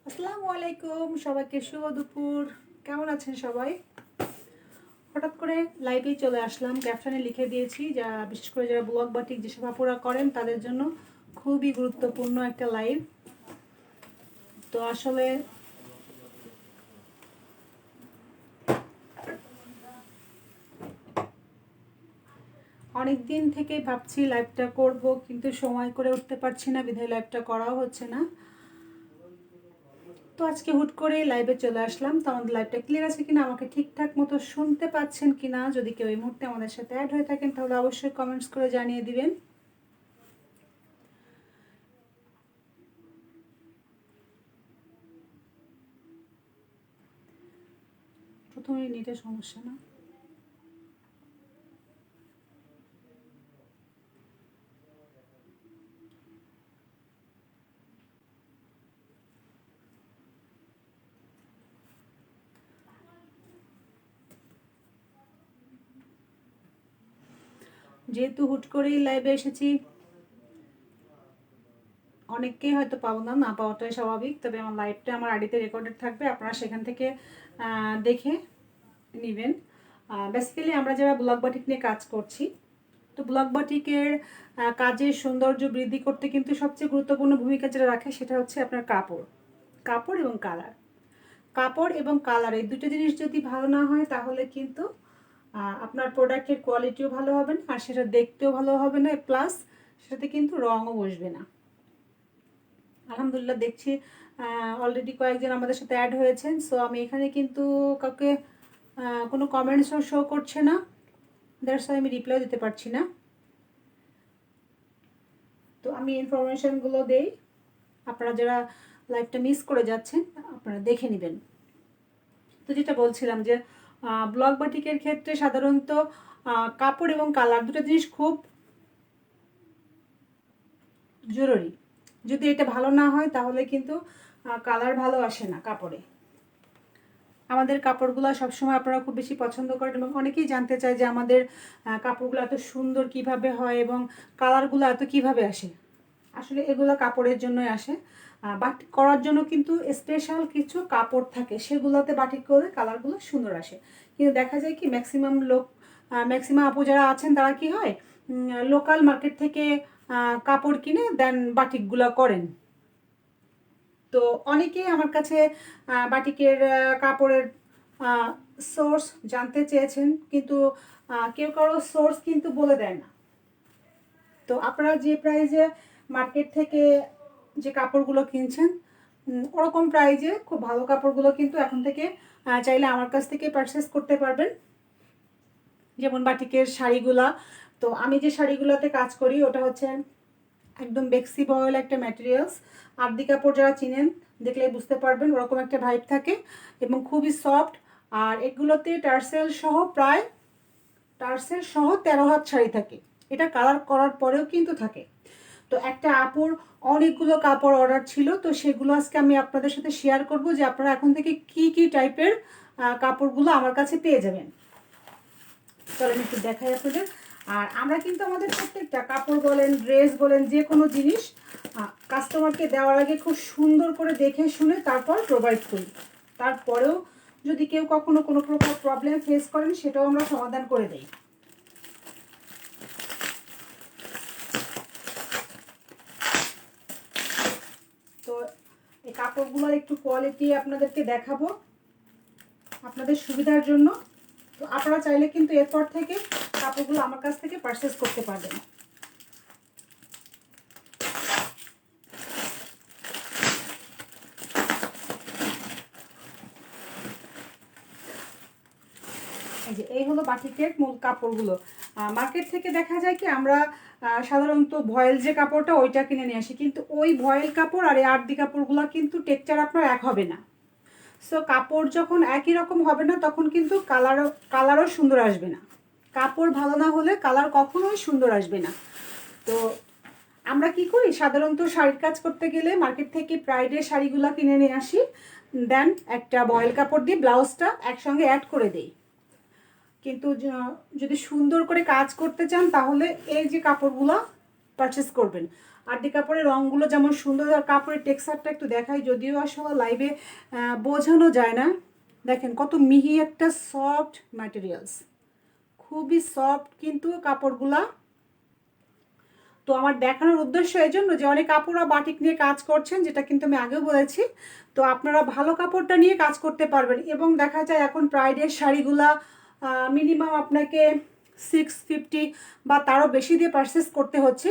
আসসালামু আলাইকুম, সবাইকে শুভ দুপুর। কেমন আছেন সবাই? হঠাৎ করে লাইভে চলে আসলাম। ক্যাপশনে লিখে দিয়েছি যা বিশেষ করে যারা ব্লগ বাটিক যেসব আপুরা করেন তাদের জন্য খুবই গুরুত্বপূর্ণ একটা লাইভ। তো আসলে অনেক দিন থেকে ভাবছি লাইভটা করব, কিন্তু সময় করে উঠতে পারছি না, বিধায় লাইভটা করাও হচ্ছে না। তো আজকে হুট করে লাইভে চলে আসলাম। তো আমাদের লাইভটা ক্লিয়ার আছে কিনা, আমাকে ঠিকঠাক মতো শুনতে পাচ্ছেন কিনা, যদি কেউ এই মুহূর্তে আমাদের সাথে অ্যাড হয়ে থাকেন তাহলে অবশ্যই কমেন্টস করে জানিয়ে দিবেন। প্রথমে নেটের সমস্যা না, যেহেতু হুট করেই লাইভে এসেছি অনেককেই হয়তো পাবো না, না পাওয়াটাই স্বাভাবিক। তবে আমার লাইভটা আমার আইডিতে রেকর্ডেড থাকবে, আপনারা সেখান থেকে দেখে নেবেন। বেসিক্যালি আমরা যারা ব্লগ বাটিক নিয়ে কাজ করছি, তো ব্লগ বাটিকের কাজের সৌন্দর্য বৃদ্ধি করতে কিন্তু সবচেয়ে গুরুত্বপূর্ণ ভূমিকা যেটা রাখে সেটা হচ্ছে আপনার কাপড়। কাপড় এবং কালার, কাপড় এবং কালার এই দুটো জিনিস যদি ভালো না হয় তাহলে কিন্তু আপনার প্রোডাক্টের কোয়ালিটিও ভালো হবে না, আর সেটা দেখতেও ভালো হবে না, প্লাস সেটাতে কিন্তু রঙও বসবে না। আলহামদুলিল্লাহ দেখছি অলরেডি কয়েকজন আমাদের সাথে অ্যাড হয়েছেন। সো আমি এখানে কিন্তু কাউকে কোনো কমেন্টসও শো করছে না, দ্যাটস ওয়াই আমি রিপ্লাই দিতে পারছি না। তো আমি ইনফরমেশনগুলো দেই, আপনারা যারা লাইভটা মিস করে যাচ্ছেন আপনারা দেখে নেবেন। তো যেটা বলছিলাম যে ব্লগ বাটিকের ক্ষেত্রে সাধারণত কাপড় এবং কালার দুটো জিনিস খুব জরুরি। যদি এটা ভালো না হয় তাহলে কিন্তু কালার ভালো আসে না কাপড়ে। আমাদের কাপড়গুলো সবসময় আপনারা খুব বেশি পছন্দ করেন এবং অনেকেই জানতে চায় যে আমাদের কাপড়গুলো এত সুন্দর কিভাবে হয় এবং কালারগুলো এত কিভাবে আসে। আসলে এগুলো কাপড়ের জন্যই আসে। বাটিক করার জন্য কিন্তু স্পেশাল কিছু কাপড় থাকে, সেগুলোতে বাটিক করলে কালারগুলো সুন্দর আসে। কিন্তু দেখা যায় কি ম্যাক্সিমাম আপু যারা আছেন তারা কি হয়, লোকাল মার্কেট থেকে কাপড় কিনে দেন বাটিকগুলো করেন। তো অনেকেই আমার কাছে বাটিকের কাপড়ের সোর্স জানতে চেয়েছেন, কিন্তু কেউ কারো সোর্স কিন্তু বলে দেয় না। তো আপনারা যে প্রাইজে মার্কেট থেকে যে কাপড়গুলো কিনছেন ওরকম প্রাইজে খুব ভালো কাপড়গুলো কিন্তু এখন থেকে চাইলে আমার কাছ থেকে পারচেস করতে পারবেন। যেমন বাটিকের শাড়িগুলা, তো আমি যে শাড়িগুলোতে কাজ করি ওটা হচ্ছে একদম বেক্সি বয়েল একটা ম্যাটেরিয়ালস। আরদি কাপড় যারা চিনেন দেখলে বুঝতে পারবেন, ওরকম একটা ভাইব থাকে এবং খুবই সফট। আর এগুলোতে টার্সেল সহ 13 হাত শাড়ি থাকে, এটা কালার করার পরেও কিন্তু থাকে। তো একটা আপুর অনেকগুলো কাপড় অর্ডার ছিল, তো সেগুলো আজকে আমি আপনাদের সাথে শেয়ার করব যে আপনারা এখন থেকে কি কি টাইপের কাপড়গুলো আমার কাছে পেয়ে যাবেন। চলেন একটু দেখাই আপনাদের। আর আমরা কিন্তু আমাদের প্রত্যেকটা কাপড় বলেন, ড্রেস বলেন, যে কোনো জিনিস কাস্টমারকে দেওয়ার আগে খুব সুন্দর করে দেখে শুনে তারপর প্রোভাইড করি। তারপরেও যদি কেউ কখনো কোনো প্রকার প্রবলেম ফেস করেন সেটাও আমরা সমাধান করে দিই। তো এই কাপড়গুলোর একটু কোয়ালিটি আপনাদেরকে দেখাবো আপনাদের সুবিধার জন্য। তো আপনারা চাইলে কিন্তু এরপর থেকে কাপড়গুলো আমার কাছ থেকে পারচেস করতে পারবেন। এই হলো বাটিকের মূল কাপড়গুলো। মার্কেট থেকে দেখা যায় কি আমরা সাধারণত ভয়েল যে কাপড়টা ওইটা কিনে নিয়ে আসি, কিন্তু ওই ভয়েল কাপড় আর এই আরদি কাপড়গুলো কিন্তু টেক্সচার আপনার এক হবে না। সো কাপড় যখন একই রকম হবে না তখন কিন্তু কালারও সুন্দর আসবে না। কাপড় ভালো না হলে কালার কখনোই সুন্দর আসবে না। তো আমরা কি করি, সাধারণত শাড়ির কাজ করতে গেলে মার্কেট থেকে প্রাইডের শাড়িগুলো কিনে নিয়ে আসি, দেন একটা ভয়েল কাপড় দিয়ে ব্লাউজটা একসঙ্গে অ্যাড করে দিই। কিন্তু যদি সুন্দর করে কাজ করতে চান তাহলে এই যে কাপড়গুলো পারচেস করবেন। আরডি কাপড়ের রঙগুলো যেমন সুন্দর, আর কাপড়ের টেক্সচারটা একটু দেখাই, যদিও আসলে লাইভে বোঝানো যায় না। দেখেন কত মিহি একটা সফট ম্যাটেরিয়ালস, খুবই সফট কিন্তু কাপড়গুলা। তো আমার দেখানোর উদ্দেশ্য এই জন্য যে অনেক কাপড়রা বাটিক নিয়ে কাজ করছেন, যেটা কিন্তু আমি আগেও বলেছি। তো আপনারা ভালো কাপড়টা নিয়ে কাজ করতে পারবেন। এবং দেখা যায় এখন ব্রাইডের শাড়িগুলা মিনিমাম আপনাকে 650 বা তারও বেশি দিয়ে পারচেস করতে হচ্ছে,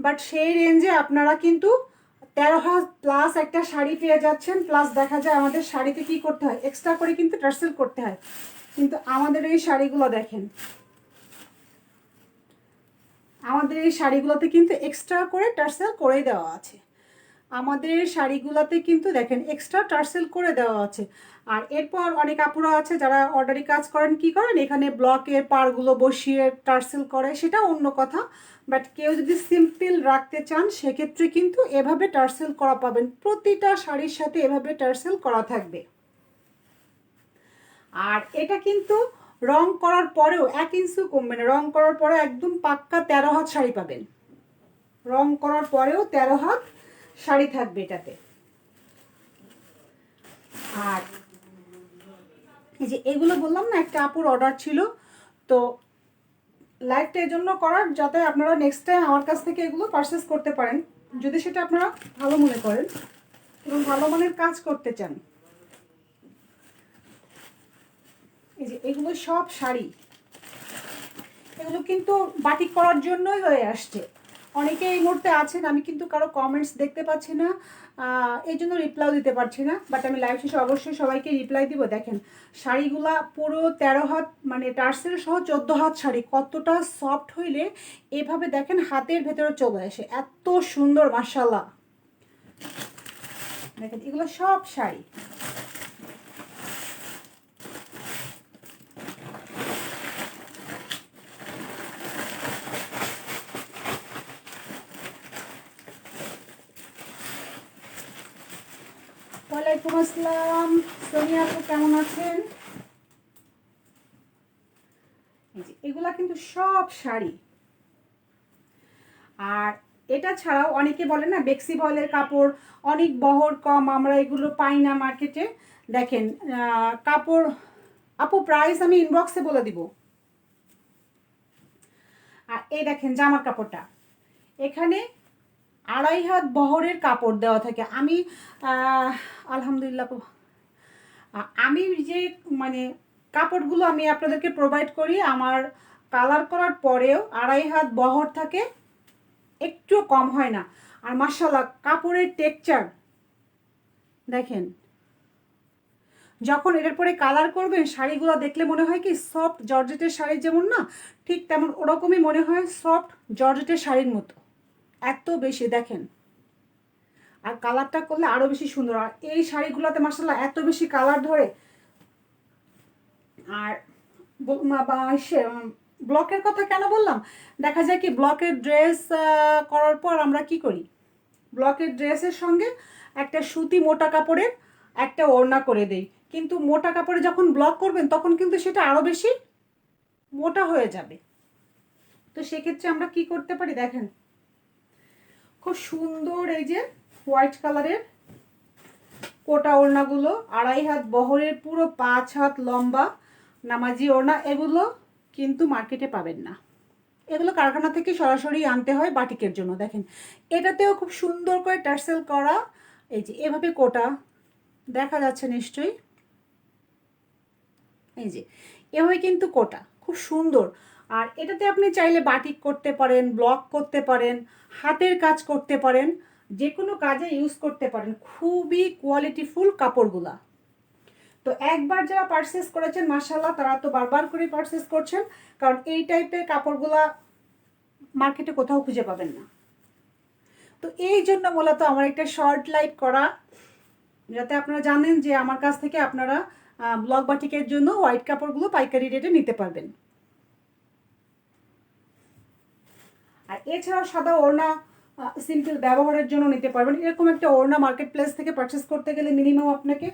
বাট সেই রেঞ্জে আপনারা কিন্তু 13,000 প্লাস একটা শাড়ি পেয়ে যাচ্ছেন। প্লাস দেখা যায় আমাদের শাড়িতে কি করতে হয়, এক্সট্রা করে কিন্তু টার্সেল করতে হয়। কিন্তু আমাদের এই শাড়িগুলো দেখেন, আমাদের এই শাড়িগুলোতে কিন্তু এক্সট্রা করে টার্সেল করে দেওয়া আছে। আমাদের শাড়িগুলোতে কিন্তু দেখেন এক্সট্রা টার্সেল করে দেওয়া আছে। আর এরপর অনেক আপুরা আছে যারা অর্ডারি কাজ করেন, কি করেন, এখানে ব্লকের পাড়গুলো বসিয়ে টার্সেল করে, সেটা অন্য কথা। বাট কেউ যদি সিম্পল রাখতে চান সেক্ষেত্রে কিন্তু এভাবে টার্সেল করা পাবেন। প্রতিটা শাড়ির সাথে এভাবে টার্সেল করা থাকবে। আর এটা কিন্তু রং করার পরেও 1 ইঞ্চিও কমবে না। রং করার পরে একদম পাক্কা 13 হাত শাড়ি পাবেন। রং করার পরেও 13 হাত শাড়ি থাকবে এটাতে। আর এই যে এগুলো বললাম না, একটা আপুর অর্ডার ছিল, তো লাইভটা এই জন্য করার যাতে আপনারা নেক্সট টাইম আমার কাছ থেকে এগুলো পারচেস করতে পারেন, যদি সেটা আপনারা ভালো মনে করেন এবং ভালো মানের কাজ করতে চান। এই যে এগুলো সব শাড়ি, এগুলো কিন্তু বাটিক করার জন্যই হয়ে আসছে। অনেকে এই মুহূর্তে আছেন, আমি কিন্তু কারো কমেন্টস দেখতে পাচ্ছি না, এই জন্য রিপ্লাই দিতে পারছি না। বাট আমি লাইভ শেষে অবশ্যই সবাইকে রিপ্লাই দিব। দেখেন শাড়িগুলা পুরো 13 হাত মানে টার্সেল সহ 14 হাত শাড়ি, কতটা সফট হইলে এভাবে দেখেন হাতের ভেতরে চলে আসে, এত সুন্দর মাশাআল্লাহ। দেখেন এগুলো সব শাড়ি। ওয়ালাইকুম আসসালাম সোনিয়া আপু, কেমন আছেন? এগুলা কিন্তু সব শাড়ি। আর এটা ছাড়াও অনেকে বলে না বেক্সি বয়েলের কাপড় অনেক বহর কম, আমরা এগুলো পাই না মার্কেটে। দেখেন কাপড় আপু প্রাইস আমি ইনবক্সে বলে দিব। আর এই দেখেন জামার কাপড়টা, এখানে 2.5 হাত বহরের কাপড় দেওয়া থাকে। আমি আলহামদুলিল্লাহ আমি যে মানে কাপড়গুলো আমি আপনাদেরকে প্রোভাইড করি, আমার কালার করার পরেও 2.5 হাত বহর থাকে, একটু কম হয় না। আর মাশাআল্লাহ কাপড়ের টেক্সচার দেখেন, যখন এটার পরে কালার করবেন শাড়িগুলো দেখলে মনে হয় কি সফট জর্জেটের শাড়ি যেমন না, ঠিক তেমন ওরকমই মনে হয় সফট জর্জেটের শাড়ির মতো, এত বেশি দেখেন। আর কালারটা করলে আরো বেশি সুন্দর। আর এই শাড়িগুলোতে মাশাআল্লাহ এত বেশি কালার ধরে। আর ব্লকের কথা কেন বললাম, দেখা যায় কি ব্লকের ড্রেস করার পর আমরা কি করি, ব্লকের ড্রেসের সঙ্গে একটা সুতি মোটা কাপড়ের একটা ওড়না করে দেই, কিন্তু মোটা কাপড়ে যখন ব্লক করবেন তখন কিন্তু সেটা আরো বেশি মোটা হয়ে যাবে। তো সেক্ষেত্রে আমরা কি করতে পারি, দেখেন খুব সুন্দর এই যে হোয়াইট কালারের কোটা ওড়নাগুলো, 2.5 হাত বহরের পুরো 5 হাত লম্বা নামাজি ওড়না, এগুলো কিন্তু মার্কেটে পাবেন না। এগুলো কারখানা থেকে সরাসরি আনতে হয় বাটিকের জন্য। দেখেন এটাতেও খুব সুন্দর করে টার্সেল করা, এই যে এভাবে কোটা দেখা যাচ্ছে নিশ্চয়ই, এই যে এভাবে কিন্তু কোটা খুব সুন্দর। আর এটাতে আপনি চাইলে বাটিক করতে পারেন, ব্লক করতে পারেন, হাতের কাজ করতে পারেন, যে কোনো কাজে ইউজ করতে পারেন। খুবই কোয়ালিটিফুল কাপড়গুলা। তো একবার যারা পারচেস করেছেন মাশাআল্লাহ তারা তো বারবার করে পারচেস করছেন, কারণ এই টাইপের কাপড়গুলা মার্কেটে কোথাও খুঁজে পাবেন না। তো এই জন্য মূলত আমার একটা শর্ট লাইভ করা, যাতে আপনারা জানেন যে আমার কাছ থেকে আপনারা ব্লক বাটিকের জন্য হোয়াইট কাপড়গুলো পাইকারি রেটে নিতে পারবেন। আর এছাড়াও সাদা ওড়না সিম্পল ব্যবহারের জন্য নিতে পারবেন। এরকম একটা ওড়না মার্কেট প্লেস থেকে পারচেস করতে গেলে মিনিমাম আপনাকে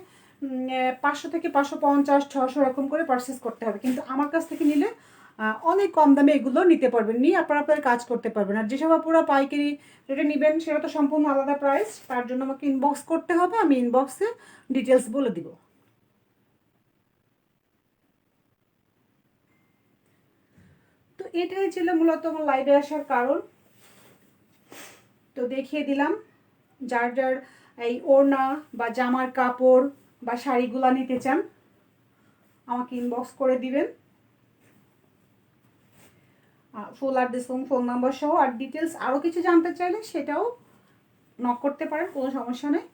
500 থেকে 550, 600 এরকম করে পারচেস করতে হবে, কিন্তু আমার কাছ থেকে নিলে অনেক কম দামে এগুলো নিতে পারবেন, নিয়ে আপনারা আপনার কাজ করতে পারবেন। আর যেসব আপুরা পাইকারি রেটে নেবেন সেটা তো সম্পূর্ণ আলাদা প্রাইস, তার জন্য আমাকে ইনবক্স করতে হবে, আমি ইনবক্সে ডিটেলস বলে দিব। তো এটাই ছিল মূলত আমার লাইভে আসার কারণ। তো দেখিয়ে দিলাম, যার যার এই ওড়না বা জামার কাপড় বা শাড়িগুলা নিতে চান আমাকে ইনবক্স করে দিবেন, ফুল অ্যাড্রেস এবং ফোন নাম্বার সহ। আর ডিটেলস আরও কিছু জানতে চাইলে সেটাও নক করতে পারেন, কোনো সমস্যা নেই।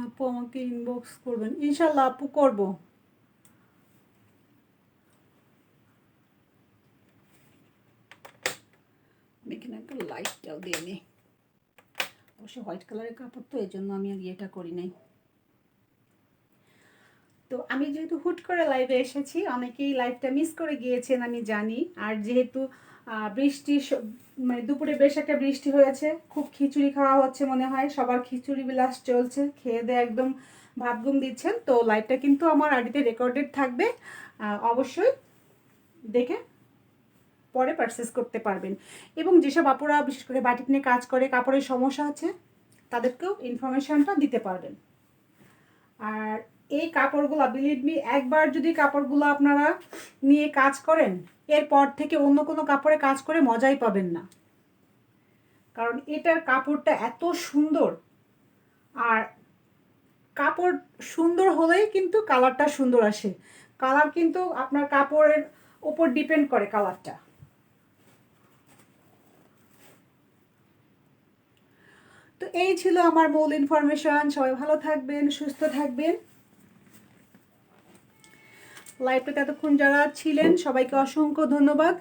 আপু আমাকে ইনবক্স করবেন, ইনশাল্লাহ আপু করবো। এখানে একটা লাইটটাও দিয়ে নিই, অবশ্য হোয়াইট কালারের কাপড় তো এই জন্য আমি আর ইয়েটা করি নাই। তো আমি যেহেতু হুট করে লাইভে এসেছি, অনেকেই লাইভটা মিস করে গিয়েছেন আমি জানি। আর যেহেতু বৃষ্টি, মানে দুপুরে বেশ একটা বৃষ্টি হয়েছে, খুব খিচুড়ি খাওয়া হচ্ছে মনে হয়, সবার খিচুড়ি বিলাস চলছে, খেয়ে দিয়ে একদম ভাত ঘুম দিচ্ছেন। তো লাইভটা কিন্তু আমার আইডিতে রেকর্ডেড থাকবে, অবশ্যই দেখে পরে পারচেস করতে পারবেন। এবং যেসব আপুরা বিশেষ করে বাটিক নিয়ে কাজ করে, কাপড়ের সমস্যা আছে, তাদেরকেও ইনফরমেশনটা দিতে পারবেন। আর এই কাপড়গুলো বিলিভ মি, একবার যদি কাপড়গুলো আপনারা নিয়ে কাজ করেন, এরপর থেকে অন্য কোনো কাপড়ে কাজ করে মজাই পাবেন না। কারণ এটার কাপড়টা এত সুন্দর, আর কাপড় সুন্দর হলেই কিন্তু কালারটা সুন্দর আসে। কালার কিন্তু আপনার কাপড়ের উপর ডিপেন্ড করে কালারটা। তো এই ছিল আমার মূল ইনফরমেশন। সবাই ভালো থাকবেন, সুস্থ থাকবেন। লাইভটাতে এতক্ষণ যারা ছিলেন সবাইকে অসংখ্য ধন্যবাদ।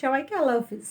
সবাইকে আল্লাহ হাফিজ।